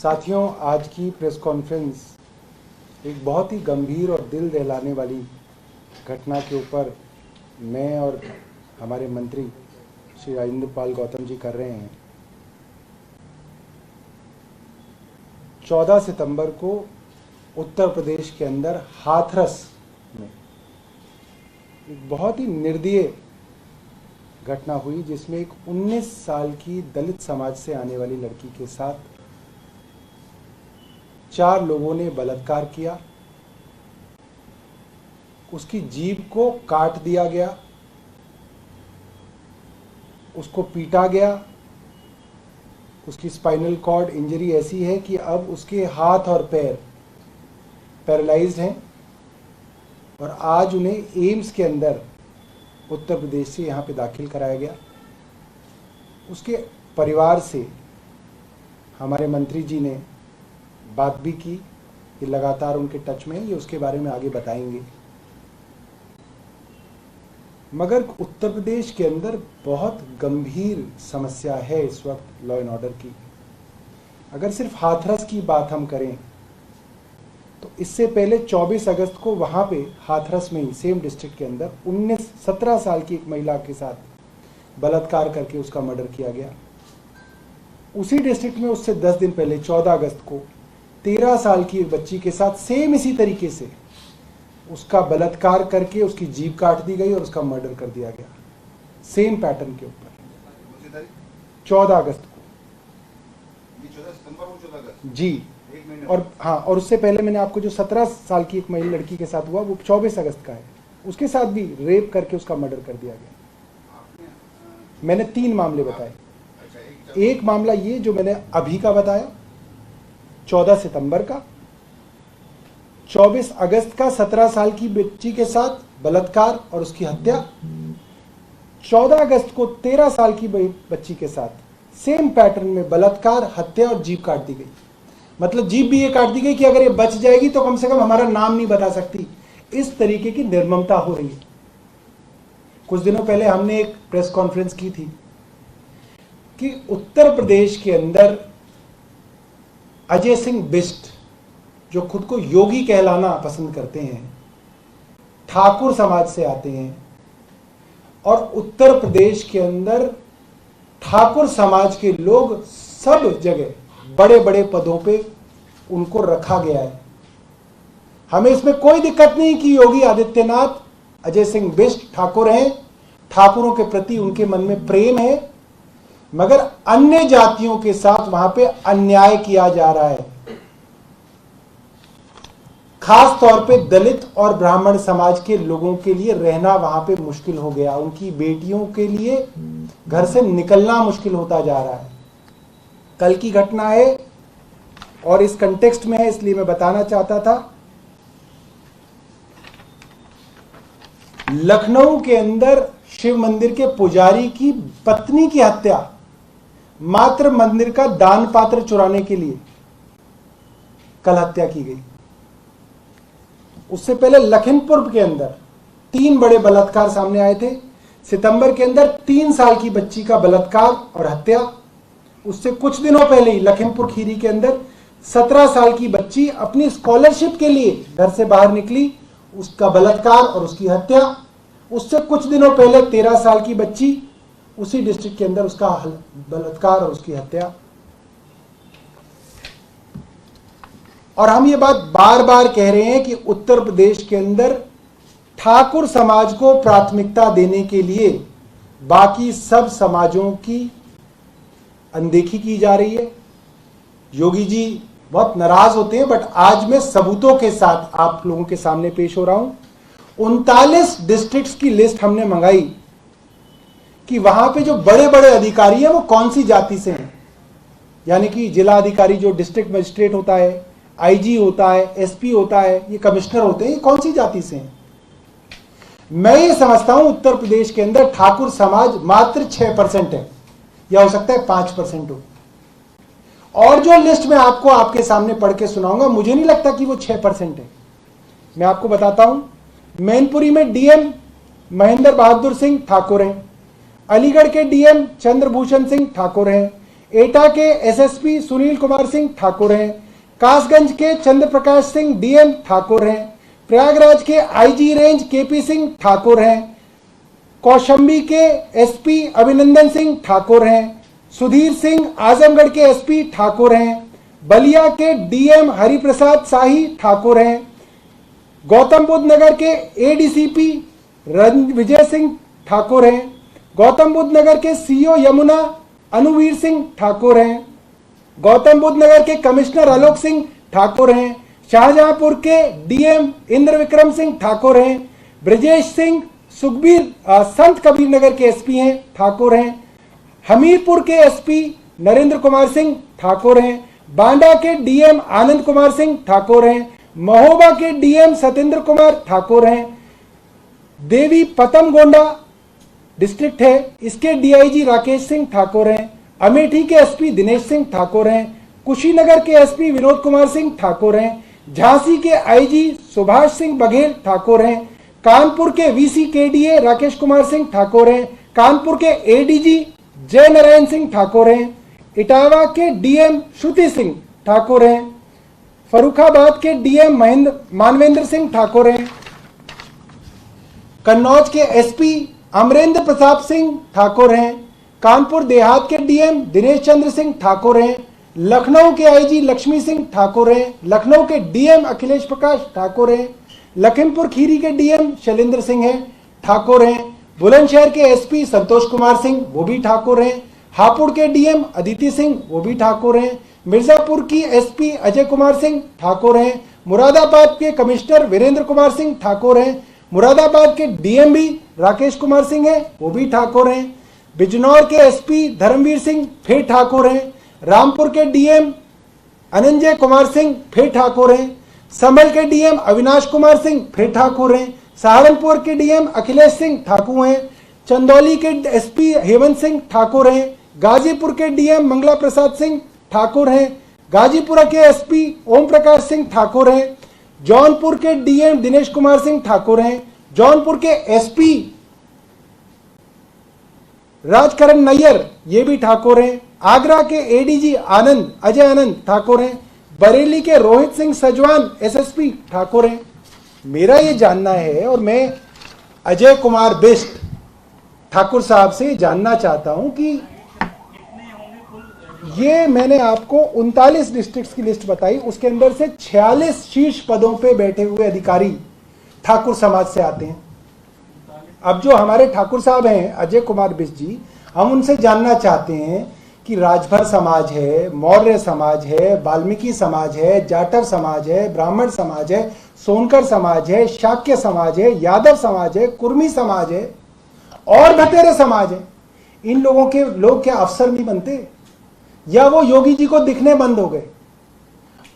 साथियों, आज की प्रेस कॉन्फ्रेंस एक बहुत ही गंभीर और दिल दहलाने वाली घटना के ऊपर मैं और हमारे मंत्री श्री राजेंद्र पाल गौतम जी कर रहे हैं। 14 सितंबर को उत्तर प्रदेश के अंदर हाथरस में एक बहुत ही निर्दयी घटना हुई, जिसमें एक 19 साल की दलित समाज से आने वाली लड़की के साथ 4 लोगों ने बलात्कार किया। उसकी जीभ को काट दिया गया, उसको पीटा गया। उसकी स्पाइनल कॉर्ड इंजरी ऐसी है कि अब उसके हाथ और पैर पैरालाइज्ड हैं और आज उन्हें एम्स के अंदर उत्तर प्रदेश से यहाँ पे दाखिल कराया गया। उसके परिवार से हमारे मंत्री जी ने बात भी की, ये लगातार उनके टच में, ये उसके बारे में आगे बताएंगे। मगर उत्तर प्रदेश के अंदर बहुत गंभीर समस्या है इस वक्त लॉ एंड ऑर्डर की। अगर सिर्फ हाथरस की बात हम करें तो इससे पहले 24 अगस्त को वहाँ पे हाथरस में ही सेम डिस्ट्रिक्ट के अंदर 17 साल की एक महिला के साथ बलात्कार करके उसका मर्डर किया गया। उसी डिस्ट्रिक्ट में उससे 10 दिन पहले 14 अगस्त को 13 साल की एक बच्ची के साथ सेम इसी तरीके से उसका बलात्कार करके उसकी जीभ काट दी गई और उसका मर्डर कर दिया गया, सेम पैटर्न के ऊपर 14 अगस्त को। ये 14 सितंबर को 14 अगस्त जी। और हाँ, और उससे पहले मैंने आपको जो 17 साल की एक महिला लड़की के साथ हुआ वो 24 अगस्त का है, उसके साथ भी रेप करके उसका मर्डर कर दिया गया। मैंने 3 मामले बताए। एक मामला ये जो मैंने अभी का बताया 14 सितंबर का, 24 अगस्त का 17 साल की बच्ची के साथ बलात्कार और उसकी हत्या, 14 अगस्त को 13 साल की बच्ची के साथ सेम पैटर्न में बलात्कार, हत्या और जीभ काट दी गई। मतलब जीभ भी ये काट दी गई कि अगर ये बच जाएगी तो कम से कम हमारा नाम नहीं बता सकती। इस तरीके की निर्ममता हो रही है। कुछ दिनों पहले हमने एक प्रेस कॉन्फ्रेंस की थी कि उत्तर प्रदेश के अंदर अजय सिंह बिष्ट, जो खुद को योगी कहलाना पसंद करते हैं, ठाकुर समाज से आते हैं और उत्तर प्रदेश के अंदर ठाकुर समाज के लोग सब जगह बड़े बड़े पदों पे उनको रखा गया है। हमें इसमें कोई दिक्कत नहीं कि योगी आदित्यनाथ अजय सिंह बिष्ट ठाकुर हैं, ठाकुरों के प्रति उनके मन में प्रेम है, मगर अन्य जातियों के साथ वहां पे अन्याय किया जा रहा है। खास तौर पे दलित और ब्राह्मण समाज के लोगों के लिए रहना वहां पे मुश्किल हो गया। उनकी बेटियों के लिए घर से निकलना मुश्किल होता जा रहा है। कल की घटना है और इस कंटेक्स्ट में है, इसलिए मैं बताना चाहता था। लखनऊ के अंदर शिव मंदिर के पुजारी की पत्नी की हत्या मात्र मंदिर का दान पात्र चुराने के लिए कल हत्या की गई। उससे पहले लखीमपुर के अंदर 3 बड़े बलात्कार सामने आए थे। सितंबर के अंदर 3 साल की बच्ची का बलात्कार और हत्या। उससे कुछ दिनों पहले ही लखीमपुर खीरी के अंदर 17 साल की बच्ची अपनी स्कॉलरशिप के लिए घर से बाहर निकली, उसका बलात्कार और उसकी हत्या। उससे कुछ दिनों पहले 13 साल की बच्ची उसी डिस्ट्रिक्ट के अंदर, उसका बलात्कार और उसकी हत्या। और हम ये बात बार बार कह रहे हैं कि उत्तर प्रदेश के अंदर ठाकुर समाज को प्राथमिकता देने के लिए बाकी सब समाजों की अनदेखी की जा रही है। योगी जी बहुत नाराज होते हैं, बट आज मैं सबूतों के साथ आप लोगों के सामने पेश हो रहा हूं। 39 डिस्ट्रिक्ट्स की लिस्ट हमने मंगाई कि वहां पे जो बड़े बड़े अधिकारी हैं वो कौन सी जाति से हैं। यानी कि जिला अधिकारी जो डिस्ट्रिक्ट मजिस्ट्रेट होता है, आईजी होता है, एसपी होता है, ये कमिश्नर होते हैं, ये कौन सी जाति से हैं। मैं ये समझता हूं उत्तर प्रदेश के अंदर ठाकुर समाज मात्र 6% है, या हो सकता है 5% हो। और जो लिस्ट में आपको आपके सामने पढ़ के सुनाऊंगा, मुझे नहीं लगता कि वो 6% है। मैं आपको बताता हूं, मैनपुरी में डीएम महेंद्र बहादुर सिंह ठाकुर हैं, अलीगढ़ के डीएम चंद्रभूषण सिंह ठाकुर हैं, एटा के एसएसपी सुनील कुमार सिंह ठाकुर हैं। कासगंज के चंद्र प्रकाश सिंह डीएम ठाकुर हैं। प्रयागराज के IG range KP Singh Thakur हैं। कौशाम्बी के एसपी अभिनंदन सिंह ठाकुर हैं। सुधीर सिंह आजमगढ़ के एसपी ठाकुर हैं। बलिया के डीएम हरिप्रसाद शाही ठाकुर हैं। गौतम बुद्ध नगर के एडीसीपी विजय सिंह ठाकुर हैं। गौतम बुद्ध नगर के सीओ यमुना अनुवीर सिंह ठाकुर हैं। गौतम बुद्ध नगर के कमिश्नर आलोक सिंह ठाकुर हैं। शाहजहांपुर के डीएम इंद्र विक्रम सिंह ठाकुर हैं। ब्रजेश सिंह सुखबीर संत कबीर नगर के एसपी हैं ठाकुर हैं। हमीरपुर के एसपी नरेंद्र कुमार सिंह ठाकुर हैं। बांडा के डीएम आनंद कुमार सिंह ठाकुर हैं। महोबा के डीएम सत्येंद्र कुमार ठाकुर हैं। देवी पतम गोंडा डिस्ट्रिक्ट है, इसके डीआईजी राकेश सिंह ठाकुर हैं। अमेठी के एसपी दिनेश सिंह ठाकुर हैं। कुशीनगर के एसपी विनोद कुमार सिंह ठाकुर हैं। झांसी के आईजी सुभाष सिंह बघेल ठाकुर हैं। कानपुर के वीसी केडीए राकेश कुमार सिंह ठाकुर हैं। कानपुर के एडीजी जय नारायण सिंह ठाकुर हैं। इटावा के डीएम श्रुति सिंह ठाकुर हैं। फर्रुखाबाद के डीएम मानवेंद्र सिंह ठाकुर हैं। कन्नौज के एसपी अमरेंद्र प्रताप सिंह ठाकुर हैं। कानपुर देहात के डीएम दिनेश चंद्र सिंह ठाकुर हैं। लखनऊ के आईजी लक्ष्मी सिंह ठाकुर हैं। लखनऊ के डीएम अखिलेश प्रकाश ठाकुर हैं। लखीमपुर खीरी के डीएम शैलेंद्र सिंह हैं ठाकुर हैं। बुलंदशहर के एसपी संतोष कुमार सिंह वो भी ठाकुर हैं। हापुड़ के डीएम अदिति सिंह वो भी ठाकुर हैं। मिर्जापुर की एसपी अजय कुमार सिंह ठाकुर हैं। मुरादाबाद के कमिश्नर वीरेंद्र कुमार सिंह ठाकुर हैं। मुरादाबाद के डीएम भी राकेश कुमार सिंह हैं वो भी ठाकुर हैं। बिजनौर के एसपी धर्मवीर सिंह फिर ठाकुर हैं। रामपुर के डीएम अनंजय कुमार सिंह फिर ठाकुर हैं। संभल के डीएम अविनाश कुमार सिंह फिर ठाकुर हैं। सहारनपुर के डीएम अखिलेश सिंह ठाकुर हैं। चंदौली के एसपी हेमंत सिंह ठाकुर हैं। गाजीपुर के डीएम मंगला प्रसाद सिंह ठाकुर हैं। गाजीपुर के एसपी ओम प्रकाश सिंह ठाकुर हैं। जौनपुर के डीएम दिनेश कुमार सिंह ठाकुर हैं। जौनपुर के एसपी राजकरण नैयर ये भी ठाकुर हैं। आगरा के एडीजी अजय आनंद ठाकुर हैं। बरेली के रोहित सिंह सजवान एसएसपी ठाकुर हैं। मेरा ये जानना है और मैं अजय कुमार बिष्ट ठाकुर साहब से जानना चाहता हूं कि ये मैंने आपको 39 डिस्ट्रिक्ट्स की लिस्ट बताई, उसके अंदर से 46 शीर्ष पदों पे बैठे हुए अधिकारी ठाकुर समाज से आते हैं। अब जो हमारे ठाकुर साहब हैं अजय कुमार बिष्ट जी, हम उनसे जानना चाहते हैं कि राजभर समाज है, मौर्य समाज है, वाल्मीकि समाज है, जाटव समाज है, ब्राह्मण समाज है, सोनकर समाज है, शाक्य समाज है, यादव समाज है, कुर्मी समाज है और भतेरे समाज है। इन लोगों के लोग क्या अफसर नहीं बनते या वो योगी जी को दिखने बंद हो गए?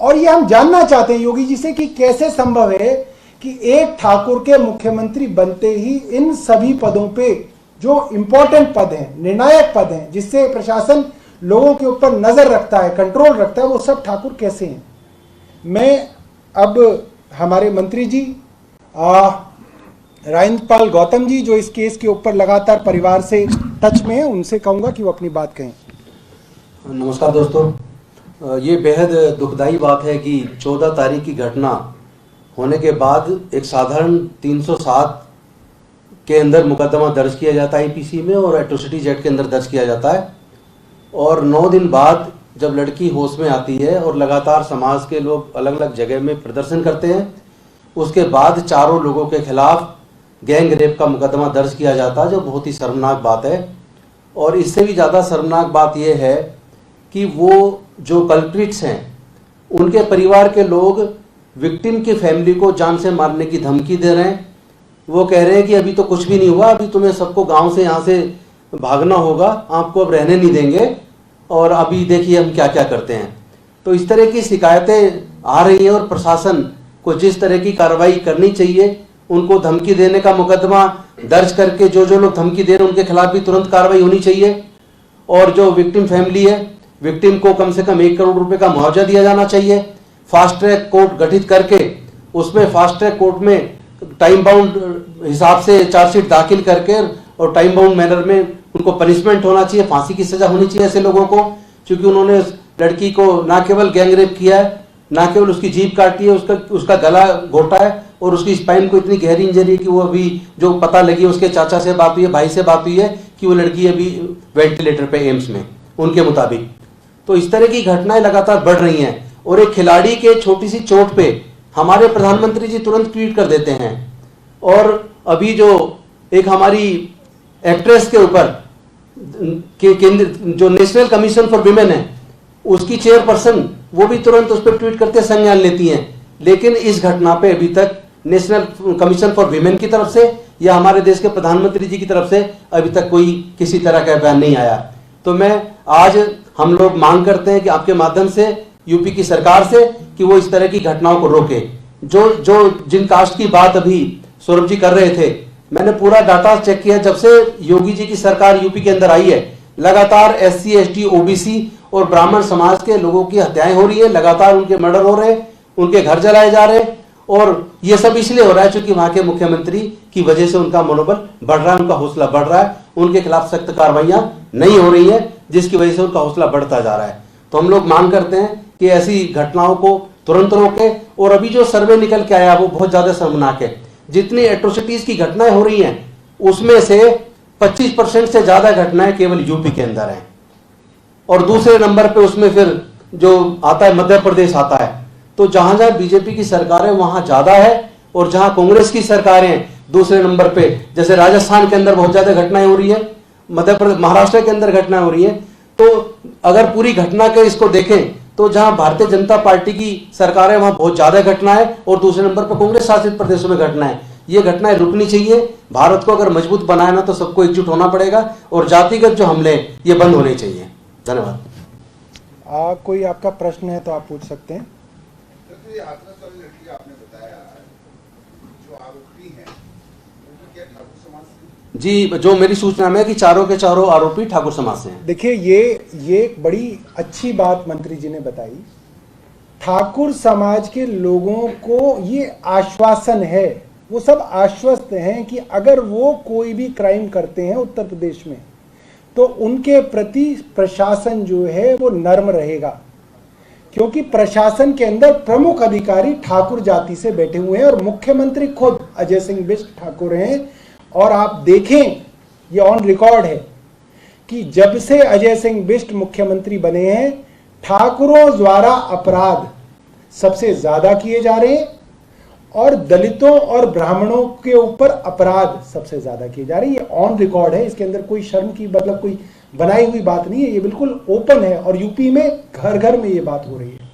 और ये हम जानना चाहते हैं योगी जी से कि कैसे संभव है कि एक ठाकुर के मुख्यमंत्री बनते ही इन सभी पदों पे जो इंपॉर्टेंट पद हैं, निर्णायक पद हैं, जिससे प्रशासन लोगों के ऊपर नजर रखता है, कंट्रोल रखता है, वो सब ठाकुर कैसे हैं? मैं अब हमारे मंत्री जी राजेंद्रपाल गौतम जी जो इस केस के ऊपर लगातार परिवार से टच में है, उनसे कहूंगा कि वो अपनी बात कहें। नमस्कार दोस्तों, ये बेहद दुखदाई बात है कि 14 तारीख की घटना होने के बाद एक साधारण 307 के अंदर मुकदमा दर्ज किया जाता है आईपीसी में और एट्रोसिटीज एक्ट के अंदर दर्ज किया जाता है। और 9 दिन बाद जब लड़की होश में आती है और लगातार समाज के लोग अलग अलग जगह में प्रदर्शन करते हैं, उसके बाद चारों लोगों के खिलाफ गैंग रेप का मुकदमा दर्ज किया जाता है, जो बहुत ही शर्मनाक बात है। और इससे भी ज़्यादा शर्मनाक बात यह है कि वो जो कल्प्रिट्स हैं उनके परिवार के लोग विक्टिम की फैमिली को जान से मारने की धमकी दे रहे हैं। वो कह रहे हैं कि अभी तो कुछ भी नहीं हुआ, अभी तुम्हें सबको गांव से यहाँ से भागना होगा, आपको अब रहने नहीं देंगे और अभी देखिए हम क्या क्या करते हैं। तो इस तरह की शिकायतें आ रही हैं और प्रशासन को जिस तरह की कार्रवाई करनी चाहिए, उनको धमकी देने का मुकदमा दर्ज करके जो जो लोग धमकी दे रहे हैं उनके खिलाफ भी तुरंत कार्रवाई होनी चाहिए। और जो विक्टिम फैमिली है, विक्टिम को कम से कम 1 करोड़ रुपए का मुआवजा दिया जाना चाहिए। फास्ट ट्रैक कोर्ट गठित करके उसमें फास्ट ट्रैक कोर्ट में टाइम बाउंड हिसाब से चार्जशीट दाखिल करके और टाइम बाउंड मैनर में उनको पनिशमेंट होना चाहिए, फांसी की सजा होनी चाहिए ऐसे लोगों को। क्योंकि उन्होंने उस लड़की को ना केवल गैंगरेप किया है, ना केवल उसकी जीभ काटी है, उसका गला घोटा है और उसकी स्पाइन को इतनी गहरी इंजरी है कि वो अभी जो पता लगी उसके चाचा से बात हुई है, भाई से बात हुई है कि वो लड़की अभी वेंटिलेटर पे एम्स में उनके मुताबिक। तो इस तरह की घटनाएं लगातार बढ़ रही हैं और एक खिलाड़ी के छोटी सी चोट पे हमारे प्रधानमंत्री जी तुरंत ट्वीट कर देते हैं। और अभी जो एक हमारी एक्ट्रेस के ऊपर के केंद्र जो नेशनल कमीशन फॉर विमेन है उसकी चेयरपर्सन वो भी तुरंत उस पर ट्वीट करते संज्ञान लेती हैं, लेकिन इस घटना पे अभी तक नेशनल कमीशन फॉर विमेन की तरफ से या हमारे देश के प्रधानमंत्री जी की तरफ से अभी तक कोई किसी तरह का बयान नहीं आया। तो मैं आज हम लोग मांग करते हैं कि आपके माध्यम से यूपी की सरकार से कि वो इस तरह की घटनाओं को रोके। जिन कास्ट की बात अभी सौरभ जी कर रहे थे, मैंने पूरा डाटा चेक किया। जब से योगी जी की सरकार यूपी के अंदर आई है, लगातार SC ST OBC और ब्राह्मण समाज के लोगों की हत्याएं हो रही है, लगातार उनके मर्डर हो रहे हैं, उनके घर जलाए जा रहे हैं। और ये सब इसलिए हो रहा है क्योंकि वहां के मुख्यमंत्री की वजह से उनका मनोबल बढ़ रहा है, उनका हौसला बढ़ रहा है, उनके खिलाफ सख्त कार्रवाइयां नहीं हो रही है, जिसकी वजह से उनका हौसला बढ़ता जा रहा है। तो हम लोग मांग करते हैं कि ऐसी घटनाओं को तुरंत रोके। और अभी जो सर्वे निकल के आया वो बहुत ज्यादा शर्मनाक है। जितनी एट्रोसिटीज की घटनाएं हो रही हैं उसमें से 25% से ज्यादा घटनाएं केवल यूपी के अंदर हैं और दूसरे नंबर पे उसमें फिर जो आता है मध्य प्रदेश आता है। तो जहां जहां बीजेपी की सरकार है वहां ज्यादा है और जहां कांग्रेस की सरकारें हैं दूसरे नंबर पे, जैसे राजस्थान के अंदर बहुत ज्यादा घटनाएं हो रही है, मध्य प्रदेश महाराष्ट्र के अंदर घटनाएं हो रही है। तो अगर पूरी घटना के इसको देखें तो जहां भारतीय जनता पार्टी की सरकार है वहां बहुत ज्यादा घटनाएं और दूसरे नंबर पर कांग्रेस शासित प्रदेशों में घटनाएं। ये घटनाएं रुकनी चाहिए। भारत को अगर मजबूत बनाना तो सबको एकजुट होना पड़ेगा और जातिगत जो हमले ये बंद होने चाहिए। धन्यवाद। कोई आपका प्रश्न है तो आप पूछ सकते हैं। तो ये हाथरस वाली लड़की आपने बताया, जो आरोपी हैं वो क्या ठाकुर समाज से? जी, जो मेरी सूचना में है कि चारों के चारों आरोपी ठाकुर समाज से हैं। देखिए ये एक बड़ी अच्छी बात मंत्री जी ने बताई। ठाकुर समाज के लोगों को ये आश्वासन है, वो सब आश्वस्त हैं कि अगर वो कोई भी क्राइम करते हैं उत्तर प्रदेश में तो उनके प्रति प्रशासन जो है वो नर्म रहेगा, क्योंकि प्रशासन के अंदर प्रमुख अधिकारी ठाकुर जाति से बैठे हुए हैं और मुख्यमंत्री खुद अजय सिंह बिष्ट ठाकुर हैं। और आप देखें, ये ऑन रिकॉर्ड है कि जब से अजय सिंह बिष्ट मुख्यमंत्री बने हैं ठाकुरों द्वारा अपराध सबसे ज्यादा किए जा रहे हैं और दलितों और ब्राह्मणों के ऊपर अपराध सबसे ज्यादा किए जा रहे हैं। ये ऑन रिकॉर्ड है, इसके अंदर कोई शर्म की मतलब कोई बनाई हुई बात नहीं है, ये बिल्कुल ओपन है और यूपी में घर घर में ये बात हो रही है।